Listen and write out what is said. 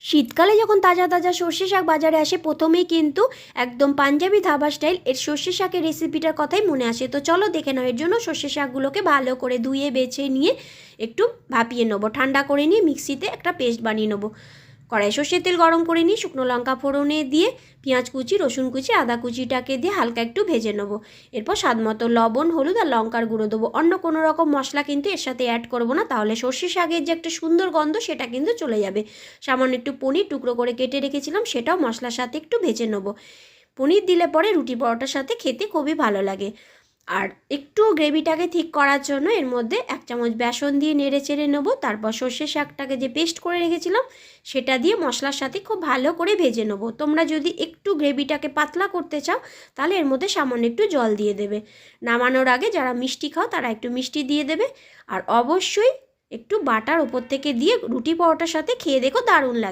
শীতকালে যখন তাজা তাজা সর্ষে শাক বাজারে আসে প্রথমেই কিন্তু একদম পাঞ্জাবি ধাবা স্টাইল এর সর্ষে শাকের রেসিপিটার কথাই মনে আসে। তো চলো দেখে নাও। এর জন্য সর্ষে শাকগুলোকে ভালো করে ধুয়ে বেছে নিয়ে একটু ভাপিয়ে নেবো, ঠান্ডা করে নিয়ে মিক্সিতে একটা পেস্ট বানিয়ে নেবো। কড়াই সর্ষের তেল গরম করে নিয়ে শুকনো লঙ্কা ফোড়নে দিয়ে পেঁয়াজ কুচি, রসুন কুচি, আদা কুচিটাকে দিয়ে হালকা একটু ভেজে নেবো। এরপর স্বাদ মতো লবণ, হলুদ আর লঙ্কার গুঁড়ো দেবো। অন্য কোনো রকম মশলা কিন্তু এর সাথে অ্যাড করবো না, তাহলে সর্ষে শাকের যে একটা সুন্দর গন্ধ সেটা কিন্তু চলে যাবে। সামান্য একটু পনির টুকরো করে কেটে রেখেছিলাম, সেটাও মশলার সাথে একটু ভেজে নেবো। পনির দিলে পরে রুটি পরোটার সাথে খেতে খুবই ভালো লাগে। আর একটু গ্রেভিটাকে ঠিক করার জন্য এর মধ্যে 1 চামচ বেসন দিয়ে নেড়ে চেড়ে নেবো। তারপর সর্ষে শাকটাকে যে পেস্ট করে রেখেছিলাম সেটা দিয়ে মশলার সাথে খুব ভালো করে ভেজে নেবো। তোমরা যদি একটু গ্রেভিটাকে পাতলা করতে চাও তাহলে এর মধ্যে সামান্য একটু জল দিয়ে দেবে। নামানোর আগে যারা মিষ্টি খাও তারা একটু মিষ্টি দিয়ে দেবে। আর অবশ্যই একটু বাটার ওপর থেকে দিয়ে রুটি পরোটার সাথে খেয়ে দেখো, দারুণ লাগে।